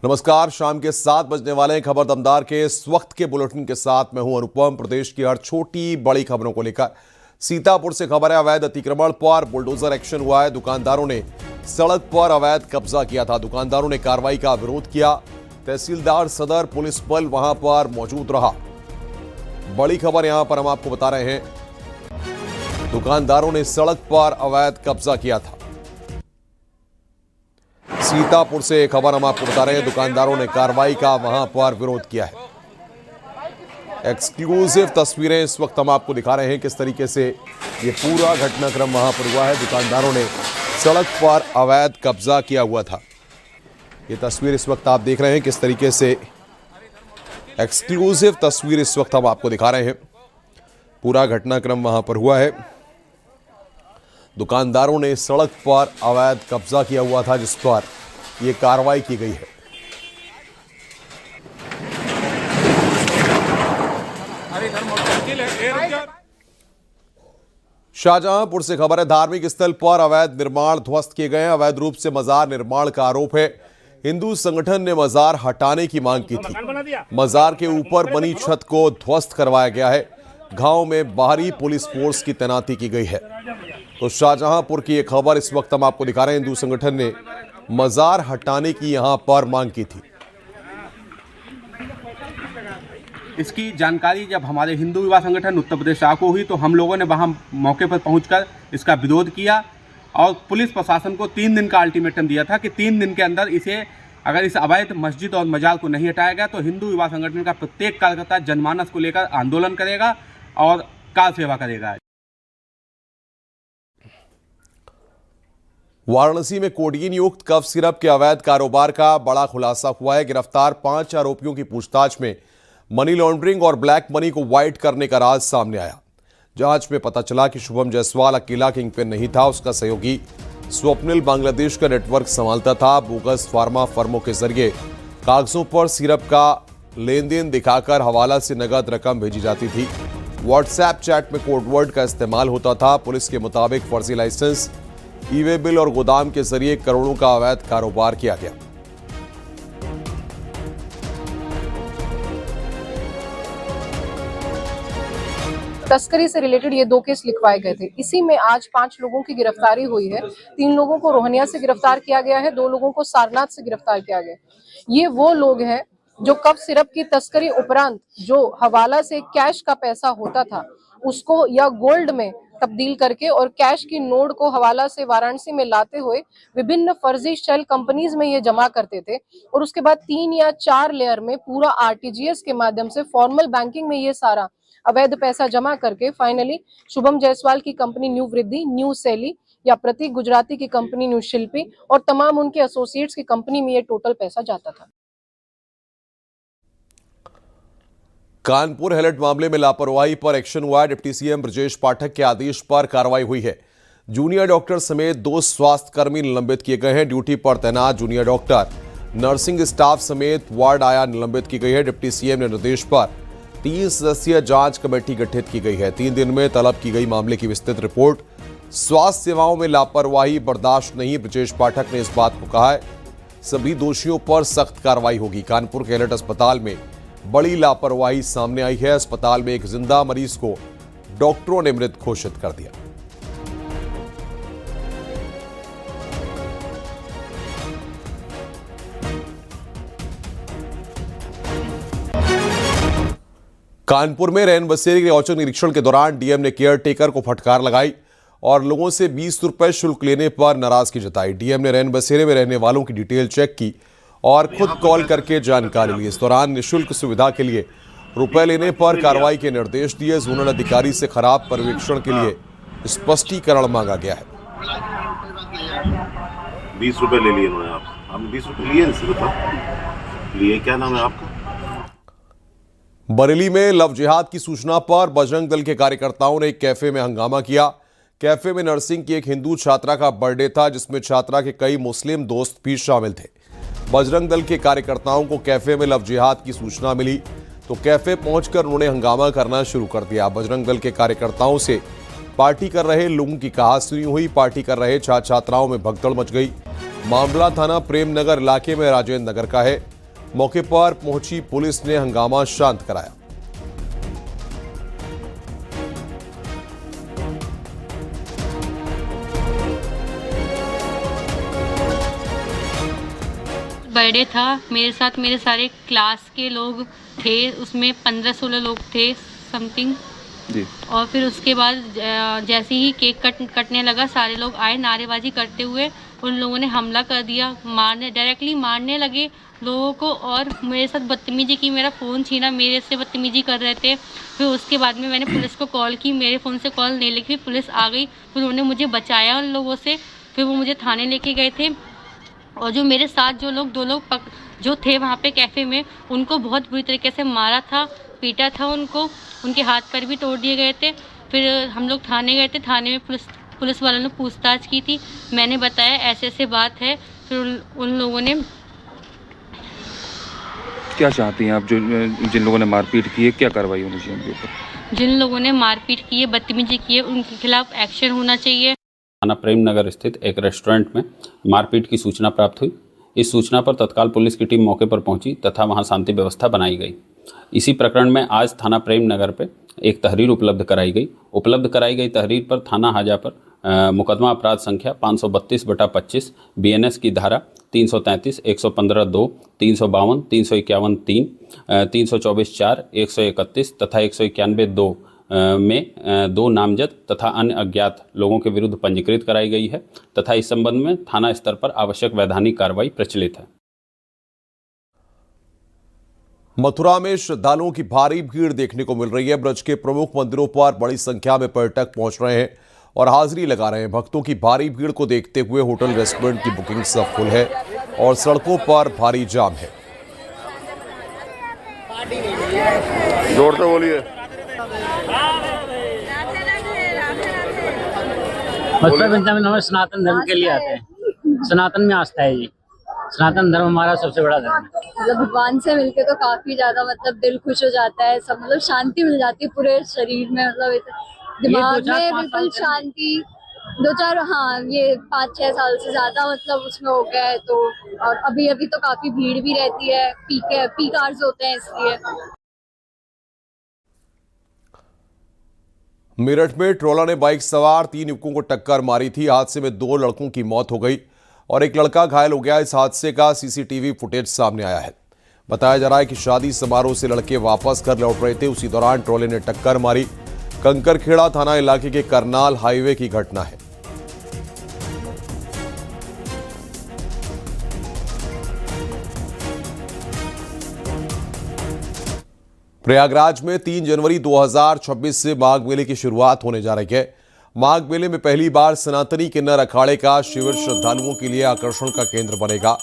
नमस्कार, शाम के 7 बजने वाले हैं। खबर दमदार के इस वक्त के बुलेटिन के साथ मैं हूं अनुपम। प्रदेश की हर छोटी बड़ी खबरों को लेकर सीतापुर से खबर है। अवैध अतिक्रमण पर बुलडोजर एक्शन हुआ है। दुकानदारों ने सड़क पर अवैध कब्जा किया था। दुकानदारों ने कार्रवाई का विरोध किया। तहसीलदार सदर पुलिस बल वहां पर मौजूद रहा। बड़ी खबर यहां पर हम आपको बता रहे हैं, दुकानदारों ने सड़क पर अवैध कब्जा किया था। सीतापुर से खबर हम आपको बता रहे हैं, दुकानदारों ने कार्रवाई का वहां पर विरोध किया है। एक्सक्लूसिव तस्वीरें इस वक्त हम आपको दिखा रहे हैं, किस तरीके से ये पूरा घटनाक्रम वहां पर हुआ है। दुकानदारों ने सड़क पर अवैध कब्जा किया हुआ था। ये तस्वीर इस वक्त आप देख रहे हैं, किस तरीके से एक्सक्लूसिव तस्वीर इस वक्त हम आपको दिखा रहे हैं। पूरा घटनाक्रम वहां पर हुआ है। दुकानदारों ने सड़क पर अवैध कब्जा किया हुआ था, जिस पर यह कार्रवाई की गई है। शाहजहांपुर से खबर है, धार्मिक स्थल पर अवैध निर्माण ध्वस्त किए गए हैं। अवैध रूप से मजार निर्माण का आरोप है। हिंदू संगठन ने मजार हटाने की मांग की थी। मजार के ऊपर बनी छत को ध्वस्त करवाया गया है। गांव में बाहरी पुलिस फोर्स की तैनाती की गई है। तो शाहजहांपुर की एक खबर इस वक्त हम आपको दिखा रहे हैं। हिंदू संगठन ने मजार हटाने की यहां पर मांग की थी। इसकी जानकारी जब हमारे हिंदू विवाह संगठन उत्तर प्रदेश शाखा को हुई तो हम लोगों ने वहां मौके पर पहुंचकर इसका विरोध किया और पुलिस प्रशासन को 3 दिन का अल्टीमेटम दिया था कि 3 दिन के अंदर अगर इस अवैध मस्जिद और मजार को नहीं हटाया गया तो हिंदू विवाह संगठन का प्रत्येक कार्यकर्ता जनमानस को लेकर आंदोलन करेगा और कार सेवा करेगा। वाराणसी में कोडीन युक्त कफ सिरप के अवैध कारोबार का बड़ा खुलासा हुआ है। गिरफ्तार 5 आरोपियों की पूछताछ में मनी लॉन्ड्रिंग और ब्लैक मनी को वाइट करने का राज सामने आया। जांच में पता चला कि शुभम जायसवाल अकेला किंगपिन नहीं था। उसका सहयोगी स्वप्निल बांग्लादेश का नेटवर्क संभालता था। बोगस फार्मा फर्मों के जरिए कागजों पर सिरप का लेन देन दिखाकर हवाला से नगद रकम भेजी जाती थी। व्हाट्सएप चैट में कोडवर्ड का इस्तेमाल होता था। पुलिस के मुताबिक फर्जी लाइसेंस, ई-वे बिल और गोदाम के जरिए करोड़ों का अवैध कारोबार किया गया। तस्करी से रिलेटेड ये 2 केस लिखवाए गए थे। इसी में आज 5 लोगों की गिरफ्तारी हुई है। 3 लोगों को रोहनिया से गिरफ्तार किया गया है, 2 लोगों को सारनाथ से गिरफ्तार किया गया। ये वो लोग हैं जो कफ सिरप की तस्करी उपरांत जो हवाला से कैश का पैसा होता था उसको या गोल्ड में तब्दील करके और कैश की नोट को हवाला से वाराणसी में लाते हुए विभिन्न फर्जी शेल कंपनीज में ये जमा करते थे और उसके बाद 3 या 4 लेयर में पूरा आरटीजीएस के माध्यम से फॉर्मल बैंकिंग में ये सारा अवैध पैसा जमा करके फाइनली शुभम जायसवाल की कंपनी न्यू वृद्धि, न्यू सैली या प्रतीक गुजराती की कंपनी न्यू शिल्पी और तमाम उनके एसोसिएट्स की कंपनी में ये टोटल पैसा जाता था। कानपुर हेलट मामले में लापरवाही पर एक्शन हुआ। डिप्टी सीएम ब्रजेश पाठक के आदेश पर कार्रवाई हुई है। जूनियर डॉक्टर समेत 2 स्वास्थ्यकर्मी निलंबित किए गए हैं। ड्यूटी पर तैनात जूनियर डॉक्टर, नर्सिंग स्टाफ समेत वार्ड आया निलंबित की गई है। डिप्टी सीएम के निर्देश पर 3 सदस्यीय जांच कमेटी गठित की गई है। 3 दिन में तलब की गई मामले की विस्तृत रिपोर्ट। स्वास्थ्य सेवाओं में लापरवाही बर्दाश्त नहीं, ब्रजेश पाठक ने इस बात को कहा है। सभी दोषियों पर सख्त कार्रवाई होगी। कानपुर के हेलट अस्पताल में बड़ी लापरवाही सामने आई है। अस्पताल में एक जिंदा मरीज को डॉक्टरों ने मृत घोषित कर दिया। कानपुर में रैन बसेरे के औचक निरीक्षण के दौरान डीएम ने केयर टेकर को फटकार लगाई और लोगों से 20 रुपए शुल्क लेने पर नाराजगी जताई। डीएम ने रैन बसेरे में रहने वालों की डिटेल चेक की और खुद कॉल करके जानकारी ली। इस दौरान निःशुल्क सुविधा के लिए रुपए लेने पर कार्रवाई के निर्देश दिए। जोनल अधिकारी से खराब पर्यवेक्षण के लिए स्पष्टीकरण मांगा गया है। 20 रुपए ले लिए उन्होंने आपसे। हम 20 रुपए लिए, क्या नाम है आपका? बरेली में लव जिहाद की सूचना पर बजरंग दल के कार्यकर्ताओं ने एक कैफे में हंगामा किया। कैफे में नर्सिंग की एक हिंदू छात्रा का बर्थडे था, जिसमें छात्रा के कई मुस्लिम दोस्त भी शामिल थे। बजरंग दल के कार्यकर्ताओं को कैफे में लव जिहाद की सूचना मिली तो कैफे पहुंचकर उन्होंने हंगामा करना शुरू कर दिया। बजरंग दल के कार्यकर्ताओं से पार्टी कर रहे लोगों की कहासुनी हुई। पार्टी कर रहे छात्र छात्राओं में भगदड़ मच गई। मामला थाना प्रेमनगर इलाके में राजेंद्र नगर का है। मौके पर पहुंची पुलिस ने हंगामा शांत कराया। बर्थडे था, मेरे साथ मेरे सारे क्लास के लोग थे, उसमें 15-16 लोग थे समथिंग जी। और फिर उसके बाद जैसे ही केक कटने लगा, सारे लोग आए, नारेबाजी करते हुए उन लोगों ने हमला कर दिया, डायरेक्टली मारने लगे लोगों को और मेरे साथ बदतमीजी की, मेरा फ़ोन छीना, मेरे से बदतमीजी कर रहे थे। फिर उसके बाद में मैंने पुलिस को कॉल की, मेरे फ़ोन से कॉल नहीं लगी, फिर पुलिस आ गई, फिर उन्होंने मुझे बचाया उन लोगों से, फिर वो मुझे थाने लेके गए थे। और जो मेरे साथ जो लोग 2 लोग जो थे वहाँ पे कैफ़े में, उनको बहुत बुरी तरीके से मारा था, पीटा था उनको, उनके हाथ पैर भी तोड़ दिए गए थे। फिर हम लोग थाने गए थे, थाने में पुलिस वालों ने पूछताछ की थी, मैंने बताया ऐसे ऐसे बात है। फिर उन लोगों ने क्या चाहती हैं आप, जो जिन लोगों ने मारपीट की है, क्या कार्रवाई होनी चाहिए उनके ऊपर? जिन लोगों ने मारपीट की है, बदतमीजी की है, उनके खिलाफ एक्शन होना चाहिए। थाना प्रेम नगर स्थित एक रेस्टोरेंट में मारपीट की सूचना प्राप्त हुई। इस सूचना पर तत्काल पुलिस की टीम मौके पर पहुंची तथा वहां शांति व्यवस्था बनाई गई। इसी प्रकरण में आज थाना प्रेम नगर पे एक तहरीर उपलब्ध कराई गई तहरीर पर थाना हाजा पर मुकदमा अपराध संख्या 532/25 BNS की धारा 333, 115(2), 352, 351(3), 324(4), 131 तथा 191(2) में 2 नामजद तथा अन्य अज्ञात लोगों के विरुद्ध पंजीकृत कराई गई है तथा इस संबंध में थाना स्तर पर आवश्यक वैधानिक कार्रवाई प्रचलित है। मथुरा में श्रद्धालुओं की भारी भीड़ देखने को मिल रही है। ब्रज के प्रमुख मंदिरों पर बड़ी संख्या में पर्यटक पहुंच रहे हैं और हाजिरी लगा रहे हैं। भक्तों की भारी भीड़ को देखते हुए होटल रेस्टोरेंट की बुकिंग सब फुल है और सड़कों पर भारी जाम है। जोर से बोलिए। मथुरा वृंदावन हम सनातन धर्म के लिए आते हैं, सनातन में आस्था है जी, सनातन धर्म हमारा सबसे बड़ा धर्म है। मतलब भगवान से मिलके तो काफी ज्यादा मतलब दिल खुश हो जाता है, सब मतलब शांति मिल जाती है पूरे शरीर में, मतलब दिमाग में बिल्कुल शांति। 2-4 हाँ ये 5-6 साल से ज्यादा मतलब उसमें हो गया है। तो और अभी तो काफी भीड़ भी रहती है, पीक आवर्स होते हैं इसलिए। मेरठ में ट्रोला ने बाइक सवार 3 युवकों को टक्कर मारी थी। हादसे में 2 लड़कों की मौत हो गई और एक लड़का घायल हो गया। इस हादसे का सीसीटीवी फुटेज सामने आया है। बताया जा रहा है कि शादी समारोह से लड़के वापस घर लौट रहे थे, उसी दौरान ट्रोले ने टक्कर मारी। कंकरखेड़ा थाना इलाके के करनाल हाईवे की घटना है। प्रयागराज में 3 जनवरी 2026 से माघ मेले की शुरुआत होने जा रही है। माघ मेले में पहली बार सनातनी किन्नर अखाड़े का शिविर श्रद्धालुओं के लिए आकर्षण का केंद्र बनेगा।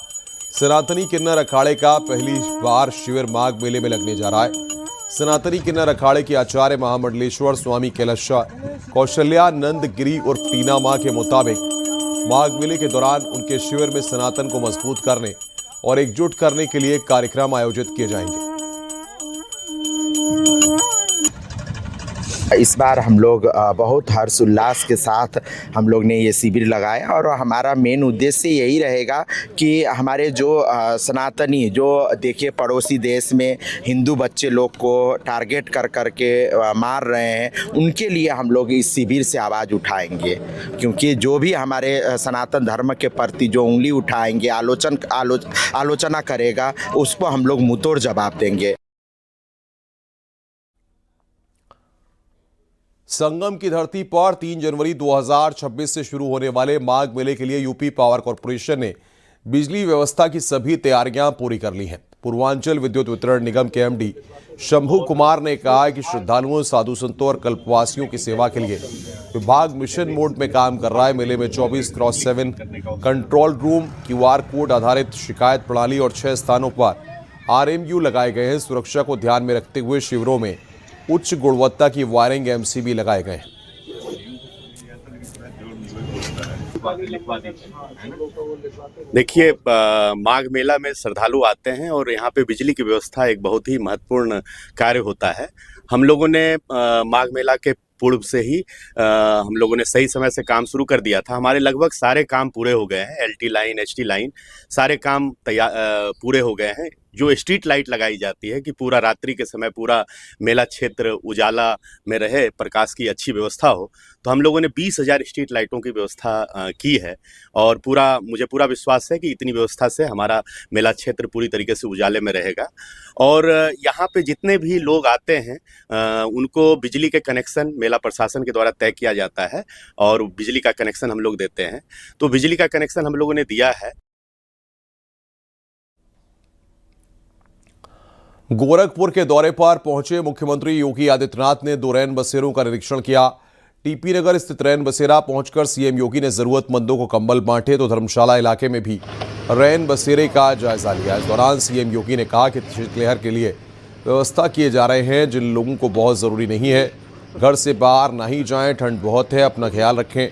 सनातनी किन्नर अखाड़े का पहली बार शिविर माघ मेले में लगने जा रहा है। सनातनी किन्नर अखाड़े के आचार्य महामंडलेश्वर स्वामी कौशल्यानंद गिरी उर्फ टीना मां के मुताबिक माघ मेले के दौरान उनके शिविर में सनातन को मजबूत करने और एकजुट करने के लिए कार्यक्रम आयोजित किए जाएंगे। इस बार हम लोग बहुत हर्ष उल्लास के साथ हम लोग ने ये शिविर लगाया और हमारा मेन उद्देश्य यही रहेगा कि हमारे जो सनातनी जो देखिए पड़ोसी देश में हिंदू बच्चे लोग को टारगेट कर करके मार रहे हैं, उनके लिए हम लोग इस शिविर से आवाज़ उठाएंगे। क्योंकि जो भी हमारे सनातन धर्म के प्रति जो उंगली उठाएंगे, आलोचना करेगा, उसको हम लोग मुंहतोड़ जवाब देंगे। संगम की धरती पर 3 जनवरी 2026 से शुरू होने वाले माघ मेले के लिए यूपी पावर कॉरपोरेशन ने बिजली व्यवस्था की सभी तैयारियां पूरी कर ली हैं। पूर्वांचल विद्युत वितरण निगम के एमडी शंभू कुमार ने कहा है कि श्रद्धालुओं, साधु संतों और कल्पवासियों की सेवा के लिए विभाग मिशन मोड में काम कर रहा है। मेले में 24/7 कंट्रोल रूम, QR कोड आधारित शिकायत प्रणाली और 6 स्थानों पर RMU लगाए गए हैं। सुरक्षा को ध्यान में रखते हुए शिविरों में उच्च गुणवत्ता की वायरिंग MCB लगाए गए हैं। देखिए, माघ मेला में श्रद्धालु आते हैं और यहाँ पे बिजली की व्यवस्था एक बहुत ही महत्वपूर्ण कार्य होता है। हम लोगों ने माघ मेला के पूर्व से ही हम लोगों ने सही समय से काम शुरू कर दिया था। हमारे लगभग सारे काम पूरे हो गए हैं। LT लाइन, HT लाइन सारे काम पूरे हो गए हैं। जो स्ट्रीट लाइट लगाई जाती है कि पूरा रात्रि के समय पूरा मेला क्षेत्र उजाला में रहे, प्रकाश की अच्छी व्यवस्था हो, तो हम लोगों ने 20,000 स्ट्रीट लाइटों की व्यवस्था की है। और मुझे पूरा विश्वास है कि इतनी व्यवस्था से हमारा मेला क्षेत्र पूरी तरीके से उजाले में रहेगा। और यहाँ पे जितने भी लोग आते हैं उनको बिजली के कनेक्शन मेला प्रशासन के द्वारा तय किया जाता है और बिजली का कनेक्शन हम लोग देते हैं। तो बिजली का कनेक्शन हम लोगों ने दिया है। गोरखपुर के दौरे पर पहुंचे मुख्यमंत्री योगी आदित्यनाथ ने 2 रैन बसेरों का निरीक्षण किया। टीपी नगर स्थित रैन बसेरा पहुंचकर सीएम योगी ने जरूरतमंदों को कंबल बांटे तो धर्मशाला इलाके में भी रैन बसेरे का जायजा लिया। इस दौरान सीएम योगी ने कहा कि शीतलहर के लिए व्यवस्था किए जा रहे हैं। जिन लोगों को बहुत जरूरी नहीं है घर से बाहर ना ही जाएं, ठंड बहुत है, अपना ख्याल रखें।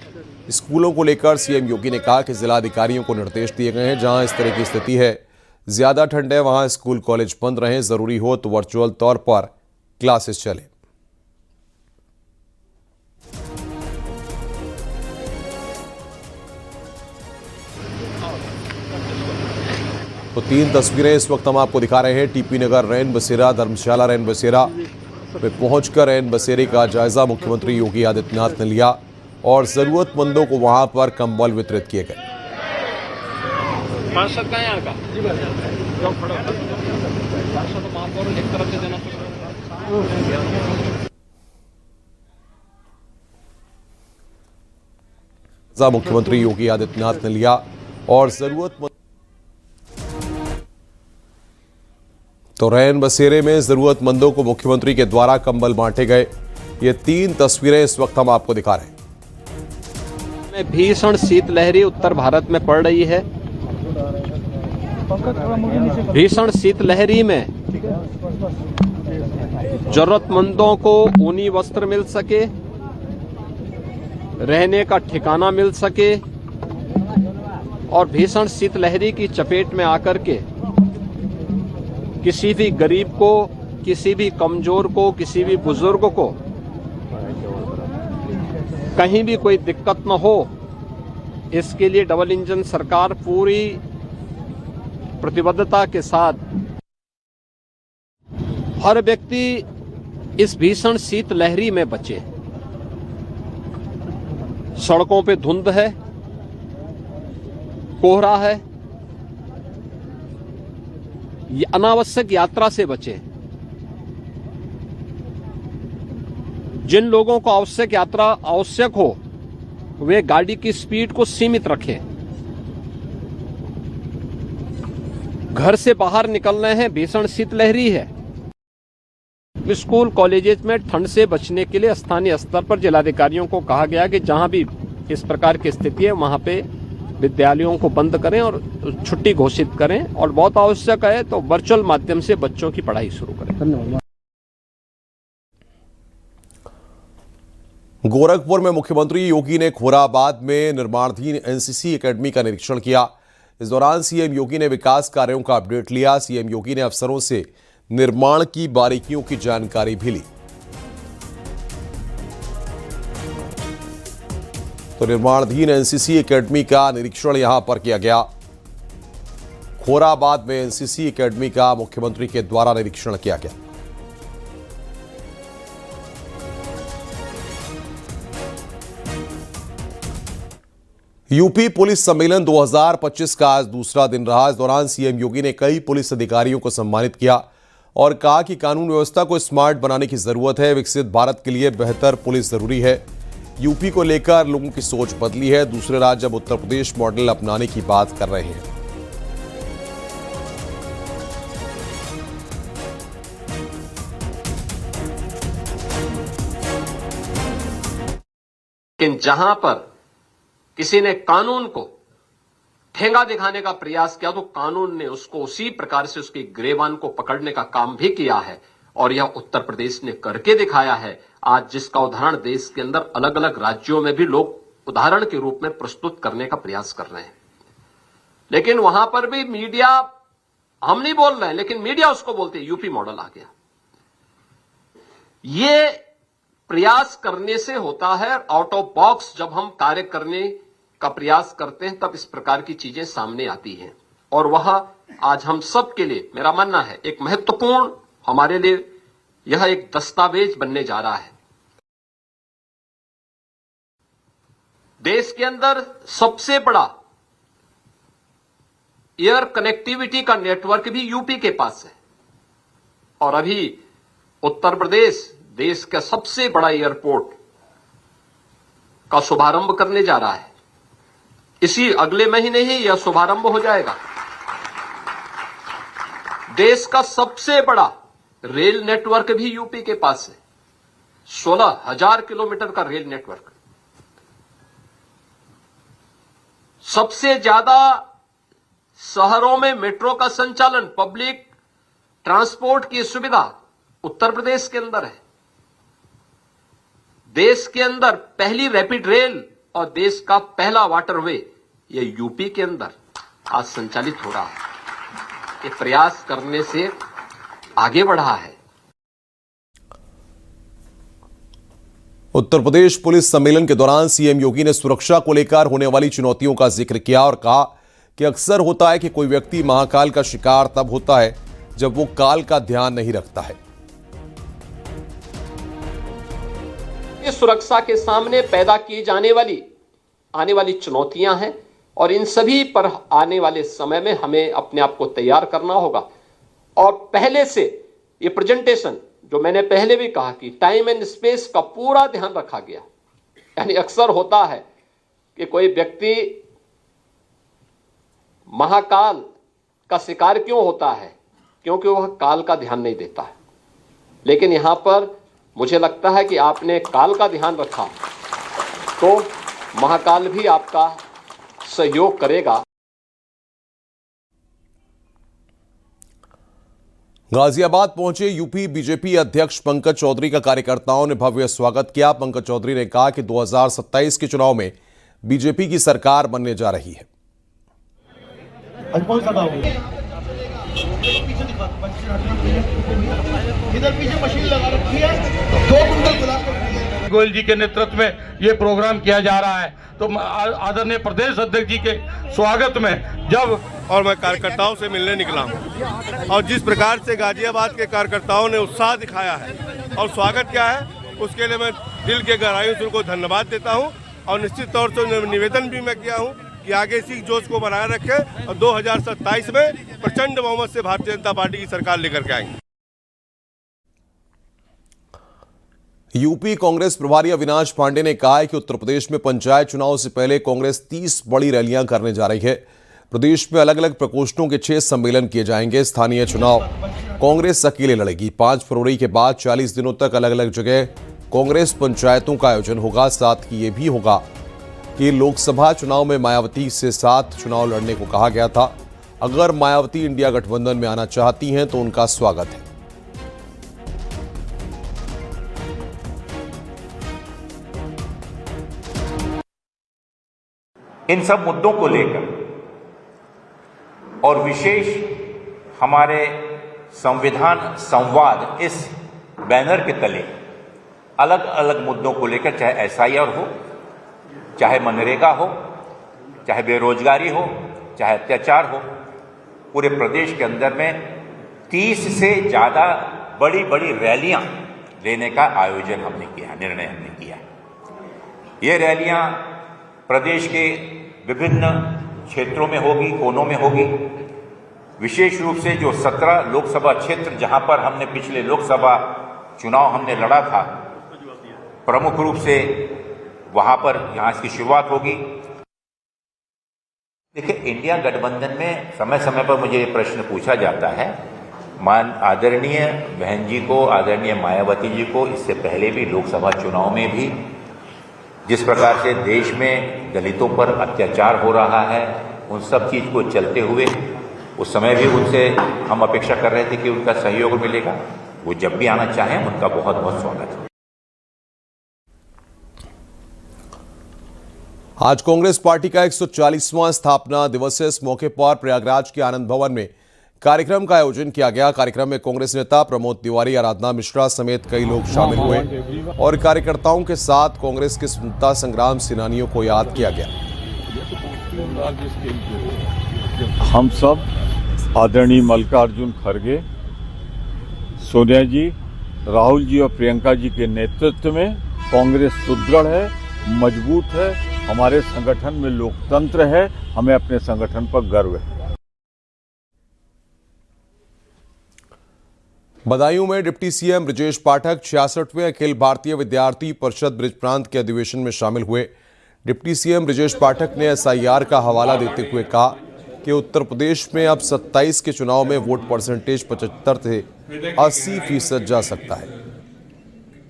स्कूलों को लेकर सीएम योगी ने कहा कि जिलाधिकारियों को निर्देश दिए गए हैं जहां इस तरह की स्थिति है, ज्यादा ठंड है, वहां स्कूल कॉलेज बंद रहें, जरूरी हो तो वर्चुअल तौर पर क्लासेस चलें। तो 3 तस्वीरें इस वक्त हम आपको दिखा रहे हैं। टीपी नगर रैन बसेरा, धर्मशाला रैन बसेरा में पहुंचकर रैन बसेरे का जायजा मुख्यमंत्री योगी आदित्यनाथ ने लिया और जरूरतमंदों को वहां पर कंबल वितरित किए गए। मुख्यमंत्री योगी आदित्यनाथ ने लिया और जरूरतमंद तो रैन बसेरे में जरूरतमंदों को मुख्यमंत्री के द्वारा कंबल बांटे गए। ये 3 तस्वीरें इस वक्त हम आपको दिखा रहे हैं। भीषण शीतलहरी उत्तर भारत में पड़ रही है। भीषण शीतलहरी में जरूरतमंदों को ऊनी वस्त्र मिल सके, रहने का ठिकाना मिल सके और भीषण शीतलहरी की चपेट में आकर के किसी भी गरीब को, किसी भी कमजोर को, किसी भी बुजुर्ग को कहीं भी कोई दिक्कत न हो, इसके लिए डबल इंजन सरकार पूरी प्रतिबद्धता के साथ हर व्यक्ति इस भीषण शीतलहरी में बचे। सड़कों पे धुंध है, कोहरा है, ये अनावश्यक यात्रा से बचे। जिन लोगों को आवश्यक यात्रा आवश्यक हो वे गाड़ी की स्पीड को सीमित रखें। घर से बाहर निकलना है, भीषण शीतलहरी है। स्कूल कॉलेजेस में ठंड से बचने के लिए स्थानीय स्तर पर जिलाधिकारियों को कहा गया कि जहां भी इस प्रकार की स्थिति है वहां पे विद्यालयों को बंद करें और छुट्टी घोषित करें और बहुत आवश्यक है तो वर्चुअल माध्यम से बच्चों की पढ़ाई शुरू करें। धन्यवाद। गोरखपुर में मुख्यमंत्री योगी ने खोराबाद में निर्माणाधीन एनसीसी एकेडमी का निरीक्षण किया। इस दौरान सीएम योगी ने विकास कार्यों का अपडेट लिया। सीएम योगी ने अफसरों से निर्माण की बारीकियों की जानकारी भी ली। तो निर्माणाधीन एनसीसी एकेडमी का निरीक्षण यहां पर किया गया। खोराबाद में एनसीसी एकेडमी का मुख्यमंत्री के द्वारा निरीक्षण किया गया। यूपी पुलिस सम्मेलन 2025 का आज दूसरा दिन रहा। इस दौरान सीएम योगी ने कई पुलिस अधिकारियों को सम्मानित किया और कहा कि कानून व्यवस्था को स्मार्ट बनाने की जरूरत है। विकसित भारत के लिए बेहतर पुलिस जरूरी है। यूपी को लेकर लोगों की सोच बदली है। दूसरे राज्य अब उत्तर प्रदेश मॉडल अपनाने की बात कर रहे हैं। लेकिन जहां पर किसी ने कानून को ठेंगा दिखाने का प्रयास किया तो कानून ने उसको उसी प्रकार से उसकी गिरेबान को पकड़ने का काम भी किया है और यह उत्तर प्रदेश ने करके दिखाया है। आज जिसका उदाहरण देश के अंदर अलग अलग राज्यों में भी लोग उदाहरण के रूप में प्रस्तुत करने का प्रयास कर रहे हैं। लेकिन वहां पर भी मीडिया, हम नहीं बोल रहे हैं लेकिन मीडिया उसको बोलते हैं यूपी मॉडल आ गया। ये प्रयास करने से होता है। आउट ऑफ बॉक्स जब हम कार्य करने का प्रयास करते हैं तब इस प्रकार की चीजें सामने आती हैं और वह आज हम सब के लिए मेरा मानना है एक महत्वपूर्ण, हमारे लिए यह एक दस्तावेज बनने जा रहा है। देश के अंदर सबसे बड़ा एयर कनेक्टिविटी का नेटवर्क भी यूपी के पास है और अभी उत्तर प्रदेश देश का सबसे बड़ा एयरपोर्ट का शुभारंभ करने जा रहा है। इसी अगले महीने ही यह शुभारंभ हो जाएगा। देश का सबसे बड़ा रेल नेटवर्क भी यूपी के पास है, 16,000 किलोमीटर का रेल नेटवर्क। सबसे ज्यादा शहरों में मेट्रो का संचालन, पब्लिक ट्रांसपोर्ट की सुविधा उत्तर प्रदेश के अंदर है। देश के अंदर पहली रैपिड रेल और देश का पहला वाटरवे यह यूपी के अंदर आज संचालित हो रहा है। ये प्रयास करने से आगे बढ़ा है। उत्तर प्रदेश पुलिस सम्मेलन के दौरान सीएम योगी ने सुरक्षा को लेकर होने वाली चुनौतियों का जिक्र किया और कहा कि अक्सर होता है कि कोई व्यक्ति महाकाल का शिकार तब होता है जब वो काल का ध्यान नहीं रखता है। इस सुरक्षा के सामने पैदा की आने वाली चुनौतियां हैं और इन सभी पर आने वाले समय में हमें अपने आप को तैयार करना होगा। और पहले से ये प्रेजेंटेशन, जो मैंने पहले भी कहा कि टाइम एंड स्पेस का पूरा ध्यान रखा गया। यानी अक्सर होता है कि कोई व्यक्ति महाकाल का शिकार क्यों होता है, क्योंकि वह काल का ध्यान नहीं देता है। लेकिन यहां पर मुझे लगता है कि आपने काल का ध्यान रखा तो महाकाल भी आपका सहयोग करेगा। गाजियाबाद पहुंचे यूपी बीजेपी अध्यक्ष पंकज चौधरी का कार्यकर्ताओं ने भव्य स्वागत किया। पंकज चौधरी ने कहा कि 2027 के चुनाव में बीजेपी की सरकार बनने जा रही है। गोयल जी के नेतृत्व में ये प्रोग्राम किया जा रहा है, तो आदरणीय प्रदेश अध्यक्ष जी के स्वागत में जब और मैं कार्यकर्ताओं से मिलने निकला हूं और जिस प्रकार से गाजियाबाद के कार्यकर्ताओं ने उत्साह दिखाया है और स्वागत किया है, उसके लिए मैं दिल के गहराइयों से उनको धन्यवाद देता हूं। और निश्चित तौर से निवेदन भी मैं किया हूं कि आगे इसी जोश को बनाए रखें और 2027 में प्रचंड बहुमत से भारतीय जनता पार्टी की सरकार लेकर के आएंगे। यूपी कांग्रेस प्रभारी अविनाश पांडे ने कहा है कि उत्तर प्रदेश में पंचायत चुनाव से पहले कांग्रेस 30 बड़ी रैलियां करने जा रही है। प्रदेश में अलग अलग प्रकोष्ठों के 6 सम्मेलन किए जाएंगे। स्थानीय चुनाव कांग्रेस अकेले लड़ेगी। 5 फरवरी के बाद 40 दिनों तक अलग अलग जगह कांग्रेस पंचायतों का आयोजन होगा। साथ ही ये भी होगा कि लोकसभा चुनाव में मायावती से साथ चुनाव लड़ने को कहा गया था। अगर मायावती इंडिया गठबंधन में आना चाहती हैं तो उनका स्वागत है। इन सब मुद्दों को लेकर और विशेष हमारे संविधान संवाद इस बैनर के तले अलग अलग मुद्दों को लेकर, चाहे एसआईआर हो, चाहे मनरेगा हो, चाहे बेरोजगारी हो, चाहे अत्याचार हो, पूरे प्रदेश के अंदर में 30 से ज़्यादा बड़ी बड़ी रैलियां लेने का आयोजन हमने किया, निर्णय हमने किया। ये रैलियां प्रदेश के विभिन्न क्षेत्रों में होगी, कोनों में होगी। विशेष रूप से जो 17 लोकसभा क्षेत्र जहां पर हमने पिछले लोकसभा चुनाव हमने लड़ा था, प्रमुख रूप से वहां पर यहां इसकी शुरुआत होगी। देखिए, इंडिया गठबंधन में समय समय पर मुझे ये प्रश्न पूछा जाता है। आदरणीय बहन जी को, आदरणीय मायावती जी को इससे पहले भी लोकसभा चुनाव में भी जिस प्रकार से देश में दलितों पर अत्याचार हो रहा है, उन सब चीज को चलते हुए उस समय भी उनसे हम अपेक्षा कर रहे थे कि उनका सहयोग मिलेगा। वो जब भी आना चाहें, उनका बहुत बहुत स्वागत है। आज कांग्रेस पार्टी का 140वां स्थापना दिवस है। इस मौके पर प्रयागराज के आनंद भवन में कार्यक्रम का आयोजन किया गया। कार्यक्रम में कांग्रेस नेता प्रमोद तिवारी, आराधना मिश्रा समेत कई लोग शामिल हुए और कार्यकर्ताओं के साथ कांग्रेस के स्वतंत्रता संग्राम सेनानियों को याद किया गया। हम सब आदरणीय मल्लिकार्जुन खड़गे, सोनिया जी, राहुल जी और प्रियंका जी के नेतृत्व में कांग्रेस सुदृढ़ है, मजबूत है। हमारे संगठन में लोकतंत्र है, हमें अपने संगठन पर गर्व है। बदायूं में डिप्टी सीएम ब्रजेश पाठक 66वें अखिल भारतीय विद्यार्थी परिषद ब्रिज प्रांत के अधिवेशन में शामिल हुए। डिप्टी सीएम ब्रजेश पाठक ने एसआईआर का हवाला देते हुए कहा कि उत्तर प्रदेश में अब 27 के चुनाव में वोट परसेंटेज 75 से 80% जा सकता है।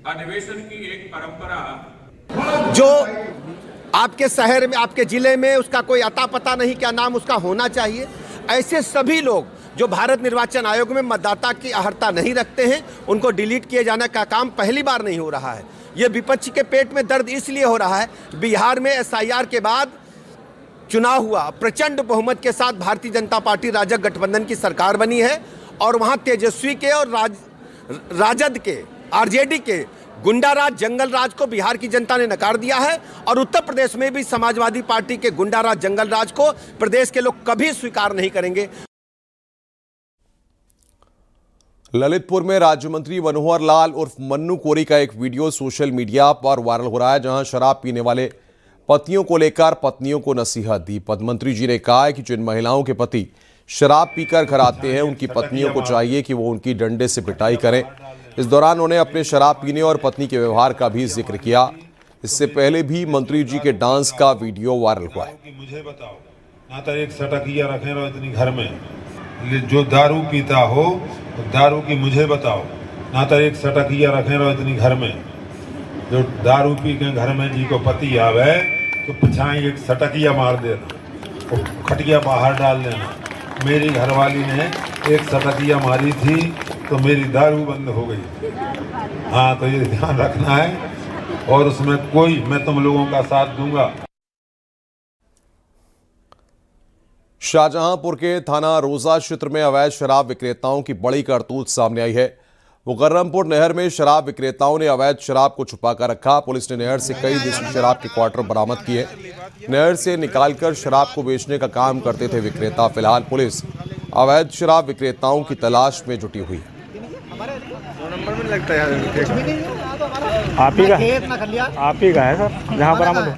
अधिवेशन की एक परंपरा जो आपके शहर में, आपके जिले में उसका कोई अता पता नहीं क्या नाम उसका होना चाहिए, ऐसे सभी लोग जो भारत निर्वाचन आयोग में मतदाता की अहर्ता नहीं रखते हैं, उनको डिलीट किए जाने का काम पहली बार नहीं हो रहा है। ये विपक्ष के पेट में दर्द इसलिए हो रहा है, बिहार में एसआईआर के बाद चुनाव हुआ, प्रचंड बहुमत के साथ भारतीय जनता पार्टी राजग गठबंधन की सरकार बनी है और वहाँ तेजस्वी के और राजद के, आरजेडी के गुंडाराज, जंगल राज को बिहार की जनता ने नकार दिया है और उत्तर प्रदेश में भी समाजवादी पार्टी के गुंडाराज, जंगल राज को प्रदेश के लोग कभी स्वीकार नहीं करेंगे। ललितपुर में राज्य मंत्री मनोहर लाल उर्फ मन्नू कोरी का एक वीडियो सोशल मीडिया पर वायरल हो रहा है, जहां शराब पीने वाले पतियों को लेकर पत्नियों को नसीहत दी। मंत्री जी ने कहा है कि जिन महिलाओं के पति शराब पीकर घर आते हैं, उनकी पत्नियों को चाहिए कि वो उनकी डंडे से पिटाई करें। इस दौरान उन्हें अपने शराब पीने और पत्नी के व्यवहार का भी जिक्र किया। इससे पहले भी मंत्री जी के डांस का वीडियो वायरल हुआ है। मुझे बताओ ना, तो एक सटकिया रखे रहो इतनी घर में, जो दारू पीता हो दारू की मुझे बताओ ना, तो एक सटकिया रखे रहो इतनी घर में, जो दारू पी के घर में जी को पति आवे तो पिछाई एक सटकिया मार देना, तो खटिया बाहर डाल देना। मेरी घरवाली ने एक सटकिया मारी थी तो मेरी दारू बंद हो गई। हाँ, तो ये ध्यान रखना है और उसमें मैं तुम लोगों का साथ दूंगा। शाहजहांपुर के थाना रोजा क्षेत्र में अवैध शराब विक्रेताओं की बड़ी करतूत सामने आई है। मुकर्रमपुर नहर में शराब विक्रेताओं ने अवैध शराब को छुपाकर रखा। पुलिस ने नहर से कई देसी शराब के क्वार्टर बरामद किए। नहर से निकालकर शराब को बेचने का काम करते थे विक्रेता। फिलहाल पुलिस अवैध शराब विक्रेताओं की तलाश में जुटी हुई है। आप ही का है सर, जहाँ बरामद हो।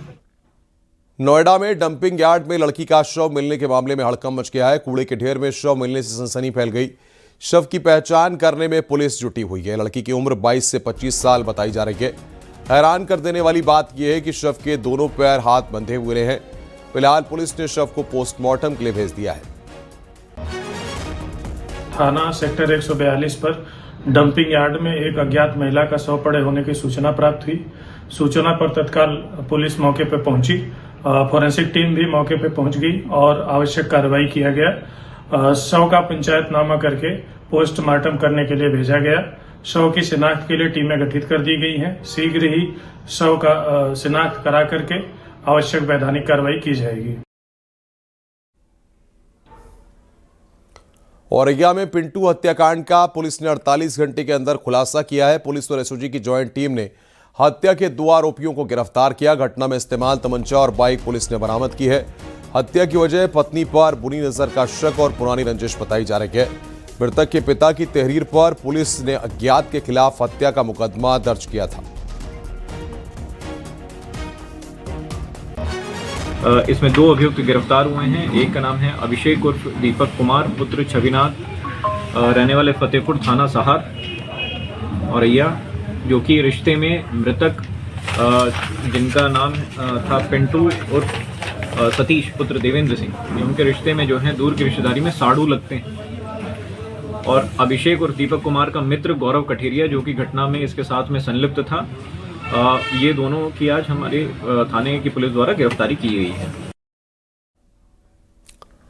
नोएडा में डंपिंग यार्ड में लड़की का शव मिलने के मामले में हड़कंप मच गया है। कूड़े के ढेर में शव मिलने से सनसनी फैल गई। शव की पहचान करने में पुलिस जुटी हुई है। लड़की की उम्र 22 से 25 साल बताई जा रही है। हैरान कर देने वाली बात यह है कि शव के दोनों पैर हाथ बंधे हुए हैं। फिलहाल पुलिस ने शव को पोस्टमार्टम के लिए भेज दिया है। थाना सेक्टर 142 पर डंपिंग यार्ड में एक अज्ञात महिला का शव पड़े होने की सूचना प्राप्त हुई। सूचना पर तत्काल पुलिस मौके पर पहुंची। फॉरेंसिक टीम भी मौके पर पहुंच गई और आवश्यक कार्रवाई किया गया। शव का पंचायतनामा करके पोस्टमार्टम करने के लिए भेजा गया। शव की शिनाख्त के लिए टीमें गठित कर दी गई हैं। शीघ्र ही शव का शिनाख्त करा करके आवश्यक वैधानिक कार्रवाई की जाएगी। औरैया में पिंटू हत्याकांड का पुलिस ने 48 घंटे के अंदर खुलासा किया है। पुलिस और एसओजी की ज्वाइंट टीम ने हत्या के 2 आरोपियों को गिरफ्तार किया। घटना में इस्तेमाल तमंचा और बाइक पुलिस ने बरामद की है। हत्या की वजह पत्नी पर बुरी नजर का शक और पुरानी रंजिश बताई जा रही है। मृतक के पिता की तहरीर पर पुलिस ने अज्ञात के खिलाफ हत्या का मुकदमा दर्ज किया था। इसमें 2 अभियुक्त गिरफ्तार हुए हैं। एक का नाम है अभिषेक उर्फ दीपक कुमार पुत्र छविनाथ, रहने वाले फतेहपुर थाना सहार औरैया, जो कि रिश्ते में मृतक जिनका नाम था पिंटू उर्फ सतीश पुत्र देवेंद्र सिंह, उनके रिश्ते में जो है दूर की रिश्तेदारी में साड़ू लगते हैं। और अभिषेक और दीपक कुमार का मित्र गौरव कठेरिया, जो कि घटना में इसके साथ में संलिप्त था। ये दोनों की आज हमारे थाने की पुलिस द्वारा गिरफ्तारी की गई है।